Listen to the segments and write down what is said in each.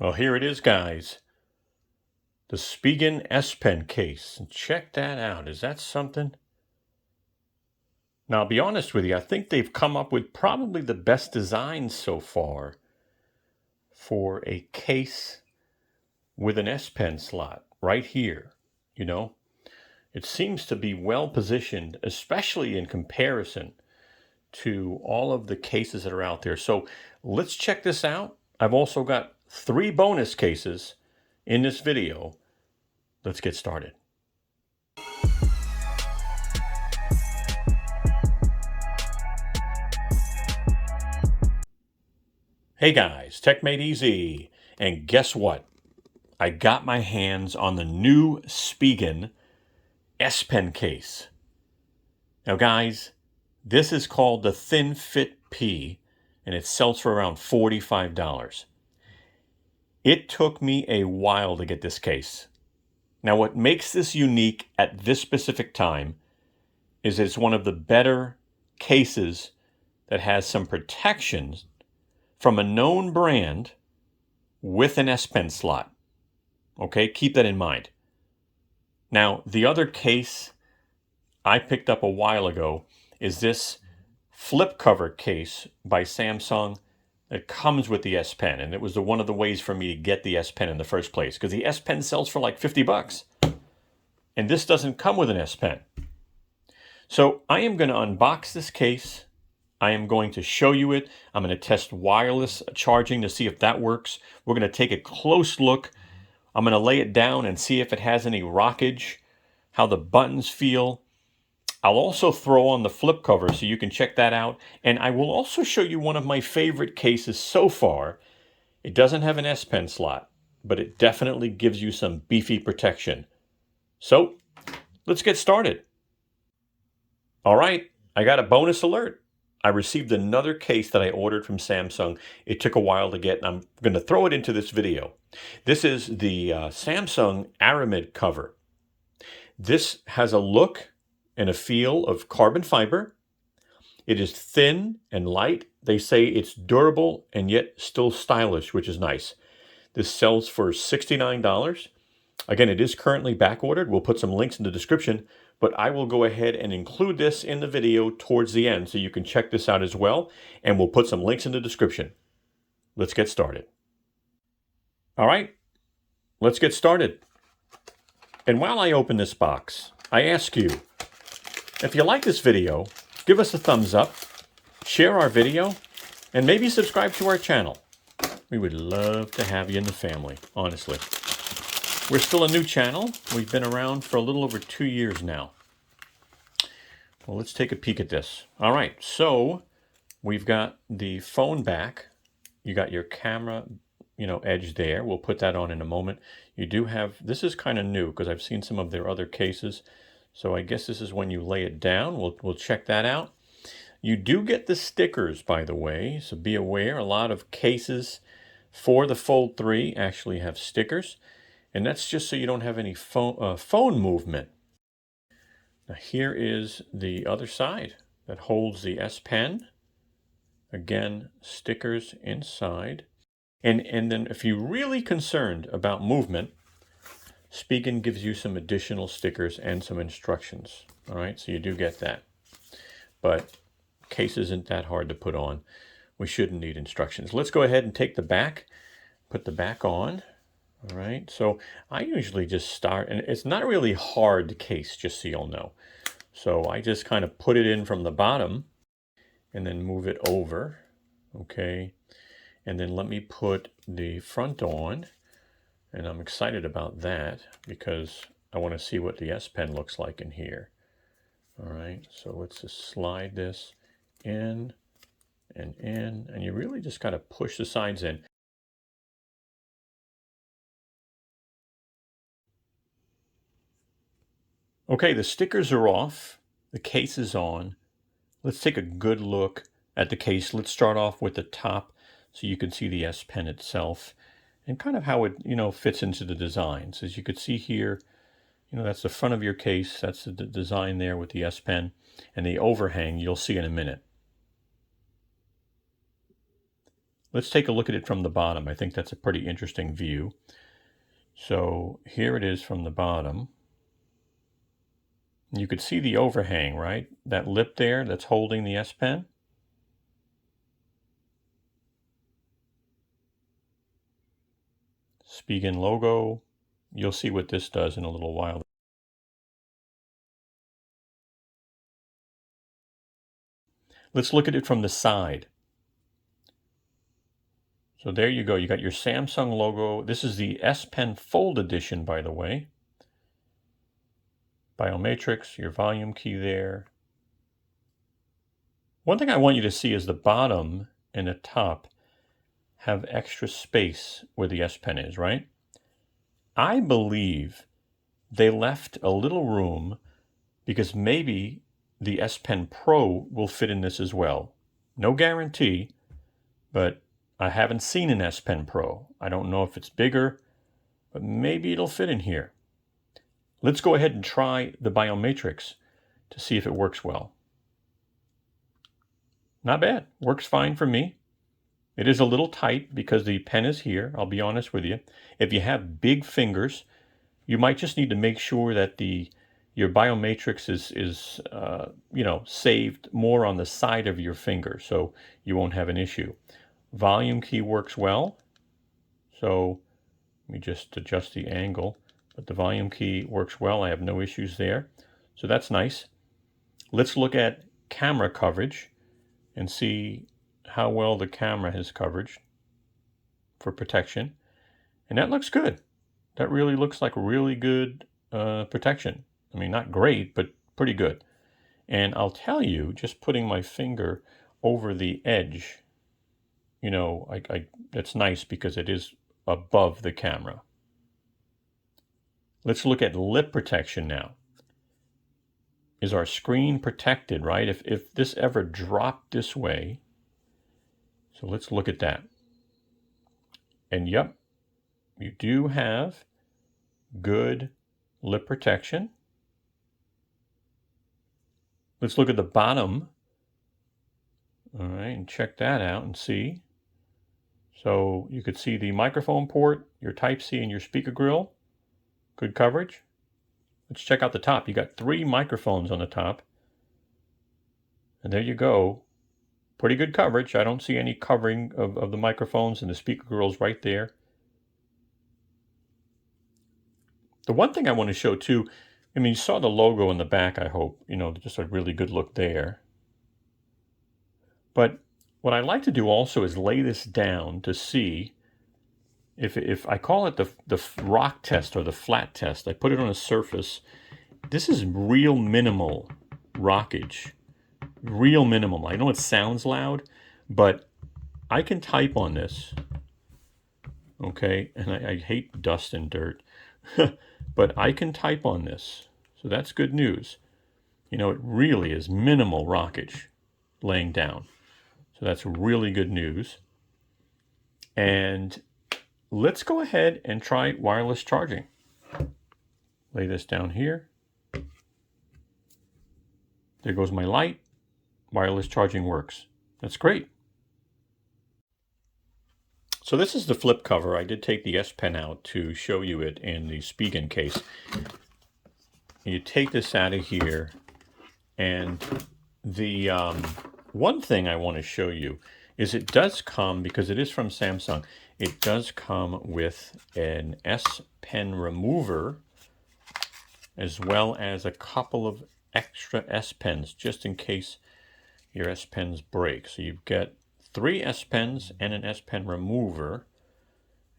Well, here it is, guys. The Spigen S Pen case. Check that out. Is that something? Now, I'll be honest with you, I think they've come up with probably the best design so far for a case with an S Pen slot right here. You know, it seems to be well positioned, especially in comparison to all of the cases that are out there. So let's check this out. I've also got 3 bonus cases in this video. Let's get started. Hey guys, Tech Made Easy. And guess what? I got my hands on the new Spigen S Pen case. Now guys, this is called the Thin Fit P, and it sells for around $45. It took me a while to get this case. Now what makes this unique at this specific time is it's one of the better cases that has some protections from a known brand with an S Pen slot. Okay, keep that in mind. Now, the other case I picked up a while ago is this flip cover case by Samsung that comes with the S Pen. And it was one of the ways for me to get the S Pen in the first place, because the S Pen sells for like $50. And this doesn't come with an S Pen. So I am going to unbox this case. I am going to show you it. I'm going to test wireless charging to see if that works. We're going to take a close look. I'm going to lay it down and see if it has any rockage, how the buttons feel. I'll also throw on the flip cover so you can check that out. And I will also show you one of my favorite cases so far. It doesn't have an S Pen slot, but it definitely gives you some beefy protection. So let's get started. All right, I got a bonus alert. I received another case that I ordered from Samsung. It took a while to get, and I'm going to throw it into this video. This is the Samsung Aramid cover. This has a look and a feel of carbon fiber. It is thin and light. They say it's durable and yet still stylish, which is nice. This sells for $69. Again, it is currently back ordered. We'll put some links in the description, but I will go ahead and include this in the video towards the end so you can check this out as well, and we'll put some links in the description. Let's get started. All right, let's get started. And while I open this box, I ask you, if you like this video, give us a thumbs up, share our video, and maybe subscribe to our channel. We would love to have you in the family, honestly. We're still a new channel. We've been around for a little over 2 years now. Well, let's take a peek at this. All right, so we've got the phone back. You got your camera, edge there. We'll put that on in a moment. You do have, this is kind of new because I've seen some of their other cases. So I guess this is when you lay it down. We'll check that out. You do get the stickers, by the way, so be aware. A lot of cases for the Fold 3 actually have stickers. And that's just so you don't have any phone movement. Now here is the other side that holds the S Pen. Again, stickers inside. And then if you're really concerned about movement, Spigen gives you some additional stickers and some instructions. All right, so you do get that. But case isn't that hard to put on. We shouldn't need instructions. Let's go ahead and take the back, put the back on. All right, so I usually just start, and it's not really hard case, just so you'll know. So I just kind of put it in from the bottom and then move it over, okay? And then let me put the front on, and I'm excited about that because I want to see what the S Pen looks like in here. All right, so let's just slide this in and in, and you really just got to push the sides in. Okay, the stickers are off, the case is on. Let's take a good look at the case. Let's start off with the top so you can see the S Pen itself and kind of how it, fits into the designs. As you can see here, that's the front of your case. That's the design there with the S Pen, and the overhang you'll see in a minute. Let's take a look at it from the bottom. I think that's a pretty interesting view. So here it is from the bottom. You could see the overhang, right? That lip there that's holding the S Pen. Spigen logo. You'll see what this does in a little while. Let's look at it from the side. So there you go. You got your Samsung logo. This is the S Pen Fold edition, by the way. Biomatrix, your volume key there. One thing I want you to see is the bottom and the top have extra space where the S Pen is, right? I believe they left a little room because maybe the S Pen Pro will fit in this as well. No guarantee, but I haven't seen an S Pen Pro. I don't know if it's bigger, but maybe it'll fit in here. Let's go ahead and try the Biomatrix to see if it works well. Not bad. Works fine for me. It is a little tight because the pen is here. I'll be honest with you. If you have big fingers, you might just need to make sure that your Biomatrix is saved more on the side of your finger, so you won't have an issue. Volume key works well. So let me just adjust the angle. But the volume key works well. I have no issues there. So that's nice. Let's look at camera coverage and see how well the camera has coverage for protection. And that looks good. That really looks like really good protection. I mean, not great, but pretty good. And I'll tell you, just putting my finger over the edge, that's nice because it is above the camera. Let's look at lip protection now. Is our screen protected, right? If this ever dropped this way, so let's look at that. And yep, you do have good lip protection. Let's look at the bottom. All right, and check that out and see. So you could see the microphone port, your Type-C, and your speaker grill. Good coverage. Let's check out the top. You got 3 microphones on the top. And there you go. Pretty good coverage. I don't see any covering of the microphones, and the speaker grill's right there. The one thing I want to show too, I mean, you saw the logo in the back, I hope. Just a really good look there. But what I like to do also is lay this down to see if I call it the rock test or the flat test. I put it on a surface. This is real minimal rockage. Real minimal. I know it sounds loud, but I can type on this. Okay, and I hate dust and dirt. But I can type on this. So that's good news. It really is minimal rockage laying down. So that's really good news. And let's go ahead and try wireless charging. Lay this down here. There goes my light. Wireless charging works. That's great. So this is the flip cover. I did take the S Pen out to show you it in the Spigen case. You take this out of here, and the one thing I want to show you is it does come, because it is from Samsung, it does come with an S Pen remover as well as a couple of extra S Pens just in case your S Pens break. So you get 3 S Pens and an S Pen remover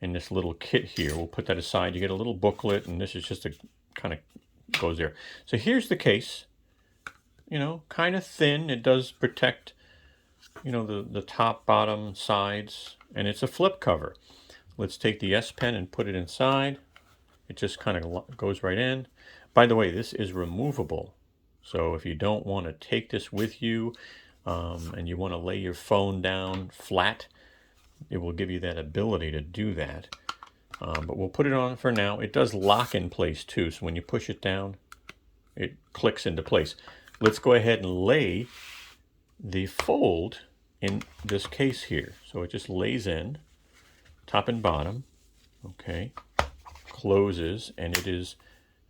in this little kit here. We'll put that aside. You get a little booklet, and this is just a kind of goes there. So here's the case. Kind of thin. It does protect, the top, bottom, sides, and it's a flip cover. Let's take the S Pen and put it inside. It just kind of goes right in. By the way, this is removable. So if you don't want to take this with you and you want to lay your phone down flat, it will give you that ability to do that. But we'll put it on for now. It does lock in place too. So when you push it down, it clicks into place. Let's go ahead and lay the Fold in this case here. So it just lays in, top and bottom, okay, closes, and it is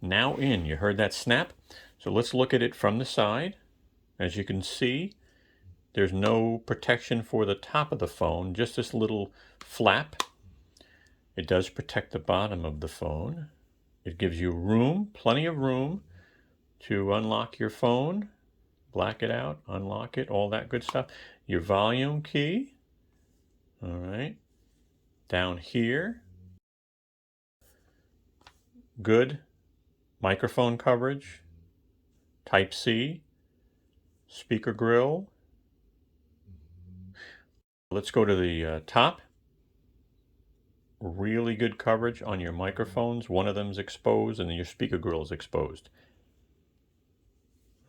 now in. You heard that snap? So let's look at it from the side. As you can see, there's no protection for the top of the phone, just this little flap. It does protect the bottom of the phone. It gives you room, plenty of room to unlock your phone, black it out, unlock it, all that good stuff. Your volume key, all right, down here, good microphone coverage, Type-C, speaker grill. Let's go to the top. Really good coverage on your microphones. One of them's exposed and then your speaker grill is exposed.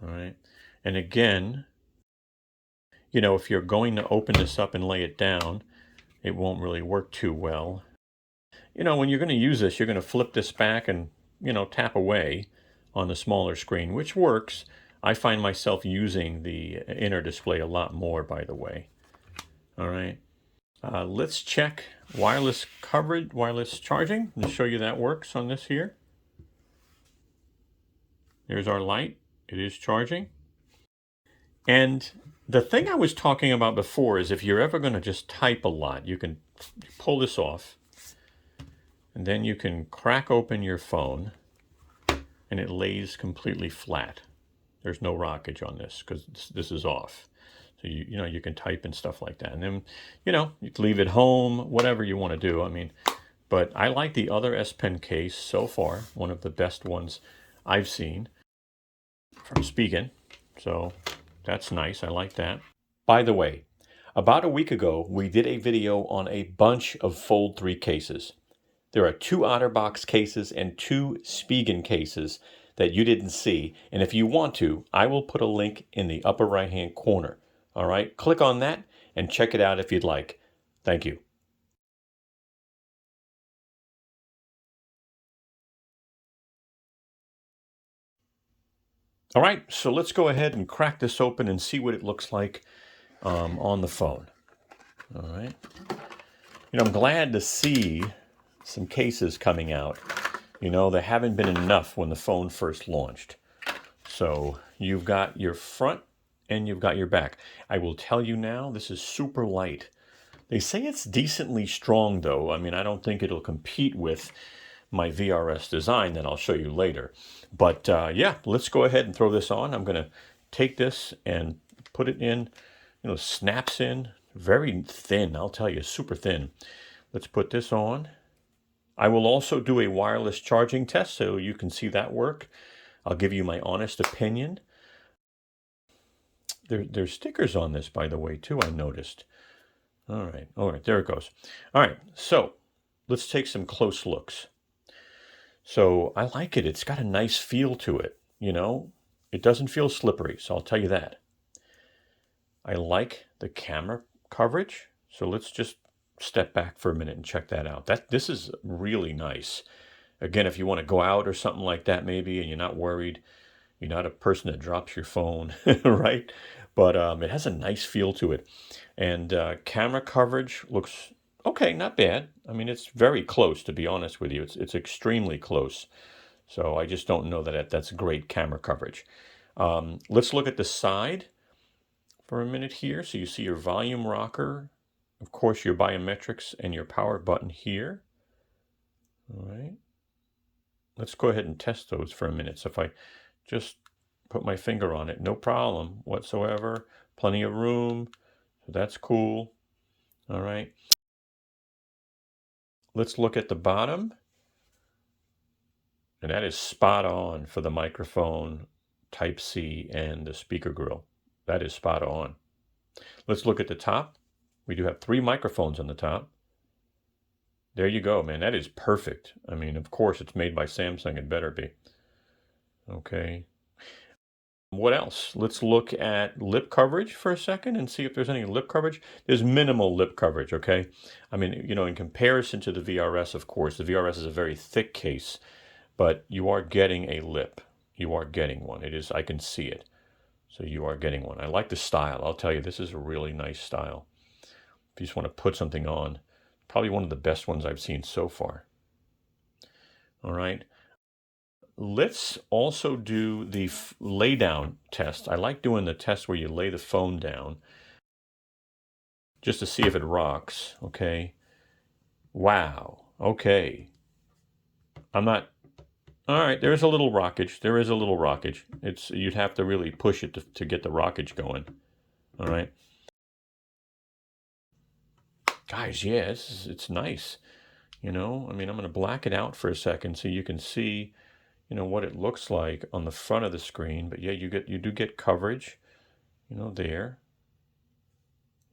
All right. And again, you know, if you're going to open this up and lay it down, it won't really work too well. You know, when you're going to use this, you're going to flip this back and, you know, tap away on the smaller screen, which works. I find myself using the inner display a lot more, by the way. All right. Let's check wireless coverage, wireless charging, and show you that works on this here. There's our light. It is charging. And the thing I was talking about before is if you're ever going to just type a lot, you can pull this off, and then you can crack open your phone, and it lays completely flat. There's no rockage on this because this is off. So you know, you can type and stuff like that. And then, you know, you can leave it home, whatever you want to do. I mean, but I like the other S Pen case so far. One of the best ones I've seen from Spigen. So that's nice. I like that. By the way, about a week ago, we did a video on a bunch of Fold 3 cases. There are 2 OtterBox cases and 2 Spigen cases that you didn't see. And if you want to, I will put a link in the upper right-hand corner. All right, click on that and check it out if you'd like. Thank you. All right, so let's go ahead and crack this open and see what it looks like on the phone. All right. You know, I'm glad to see some cases coming out. You know, there haven't been enough when the phone first launched. So you've got your front and you've got your back. I will tell you now, this is super light. They say it's decently strong, though. I mean, I don't think it'll compete with my VRS Design that I'll show you later. But yeah, let's go ahead and throw this on. I'm going to take this and put it in, you know, snaps in. Very thin, I'll tell you, super thin. Let's put this on. I will also do a wireless charging test so you can see that work. I'll give you my honest opinion. There's stickers on this, by the way, too, I noticed. All right, there it goes. All right, so let's take some close looks. So I like it. It's got a nice feel to it, you know. It doesn't feel slippery, so I'll tell you that. I like the camera coverage, so let's just step back for a minute and check that out. This is really nice. Again, if you want to go out or something like that maybe and you're not worried, you're not a person that drops your phone, right? But it has a nice feel to it. And camera coverage looks okay, not bad. I mean, it's very close, to be honest with you. It's extremely close. So I just don't know that that's great camera coverage. Let's look at the side for a minute here. So you see your volume rocker, of course, your biometrics and your power button here. All right. Let's go ahead and test those for a minute. So if I just put my finger on it, no problem whatsoever. Plenty of room. So that's cool. All right. Let's look at the bottom. And that is spot on for the microphone, Type-C, and the speaker grill. That is spot on. Let's look at the top. We do have 3 microphones on the top. There you go, man. That is perfect. I mean, of course, it's made by Samsung. It better be. Okay. What else? Let's look at lip coverage for a second and see if there's any lip coverage. There's minimal lip coverage, okay? I mean, you know, in comparison to the VRS, of course, the VRS is a very thick case, but you are getting a lip. You are getting one. It is, I can see it. So you are getting one. I like the style. I'll tell you, this is a really nice style. If you just want to put something on, probably one of the best ones I've seen so far. All right. Let's also do the lay down test. I like doing the test where you lay the phone down just to see if it rocks. Okay. Wow. Okay. I'm not. All right. There is a little rockage. There is a little rockage. You'd have to really push it to get the rockage going. All right. Guys, yeah, it's nice. You know, I mean, I'm going to black it out for a second so you can see, you know, what it looks like on the front of the screen. But yeah, you do get coverage, you know, there.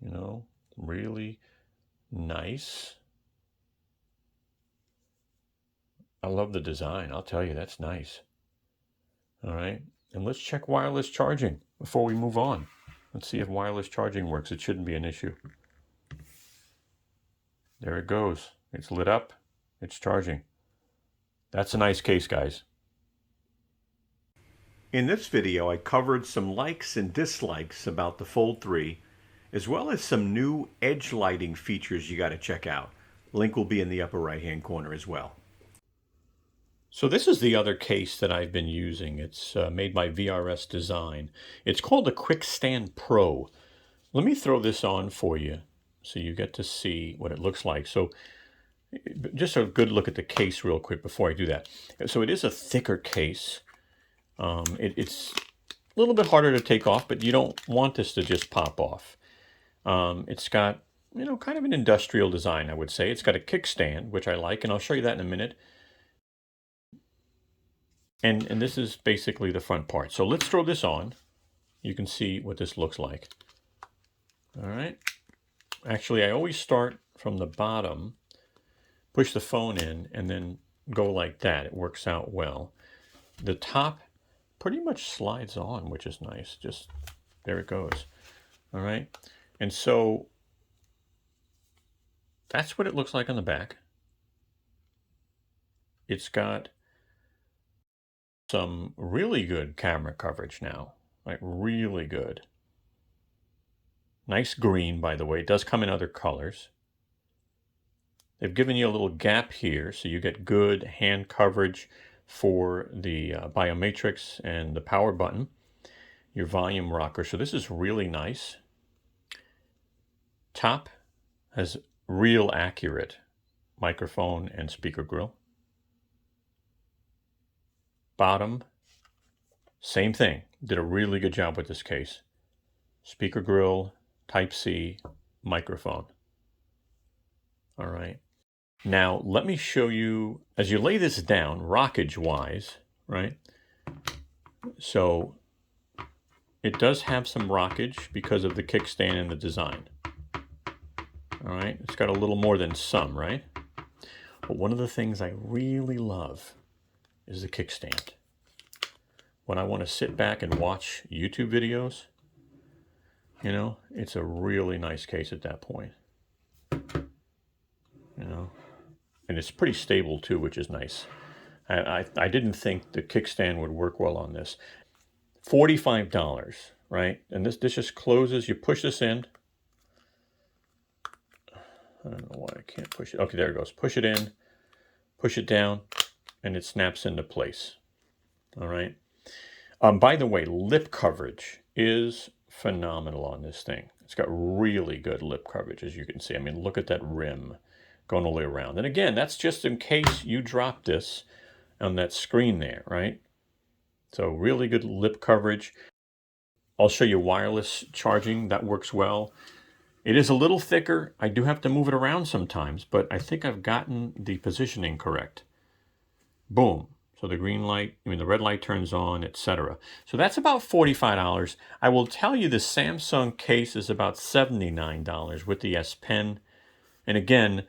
You know, really nice. I love the design. I'll tell you, that's nice. All right. And let's check wireless charging before we move on. Let's see if wireless charging works. It shouldn't be an issue. There it goes. It's lit up. It's charging. That's a nice case, guys. In this video, I covered some likes and dislikes about the Fold 3, as well as some new edge lighting features you got to check out. Link will be in the upper right-hand corner as well. So this is the other case that I've been using. It's made by VRS Design. It's called the Kickstand Pro. Let me throw this on for you so you get to see what it looks like. So just a good look at the case real quick before I do that. So it is a thicker case. It's a little bit harder to take off, but you don't want this to just pop off. It's got, you know, kind of an industrial design, I would say. It's got a kickstand, which I like, and I'll show you that in a minute. And this is basically the front part. So let's throw this on. You can see what this looks like. All right. Actually, I always start from the bottom, push the phone in, and then go like that. It works out well. The top pretty much slides on, which is nice. Just there it goes. All right. And so that's what it looks like on the back. It's got some really good camera coverage now, like really good. Nice green, by the way. It does come in other colors. They've given you a little gap here, so you get good hand coverage for the biomatrix and the power button, your volume rocker. So this is really nice. Top has real accurate microphone and speaker grill. Bottom, same thing. Did a really good job with this case. Speaker grill, Type-C, microphone. All right. Now, let me show you, as you lay this down, rockage-wise, right? So, it does have some rockage because of the kickstand and the design. All right. It's got a little more than some, right? But one of the things I really love is the kickstand. When I want to sit back and watch YouTube videos, you know, it's a really nice case at that point. You know, and it's pretty stable too, which is nice. I didn't think the kickstand would work well on this. $45, right? And this just closes. You push this in. I don't know why I can't push it. Okay, there it goes. Push it in, push it down, and it snaps into place. All right. By the way, lip coverage is phenomenal on this thing. It's got really good lip coverage, as you can see. I mean, look at that rim going all the way around. And again, that's just in case you drop this on that screen there, right? So really good lip coverage. I'll show you wireless charging. That works well. It is a little thicker. I do have to move it around sometimes, but I think I've gotten the positioning correct. Boom. So the green light, the red light turns on, etc. So that's about $45. I will tell you the Samsung case is about $79 with the S Pen. And again,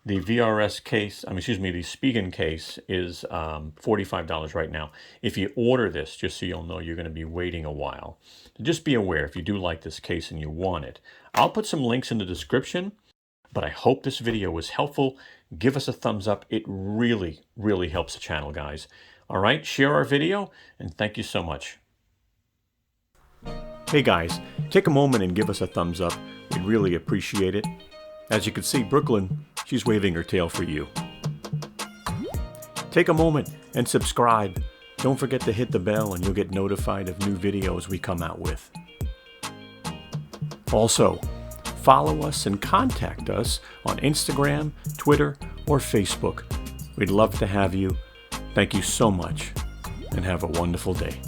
the VRS case, the Spigen case is $45 right now. If you order this, just so you'll know, you're going to be waiting a while. Just be aware if you do like this case and you want it. I'll put some links in the description, but I hope this video was helpful. Give us a thumbs up. It really, really helps the channel, guys. All right, share our video, and thank you so much. Hey guys, take a moment and give us a thumbs up. We'd really appreciate it. As you can see, Brooklyn, she's waving her tail for you. Take a moment and subscribe. Don't forget to hit the bell and you'll get notified of new videos we come out with. Also, follow us and contact us on Instagram, Twitter, or Facebook. We'd love to have you. Thank you so much and have a wonderful day.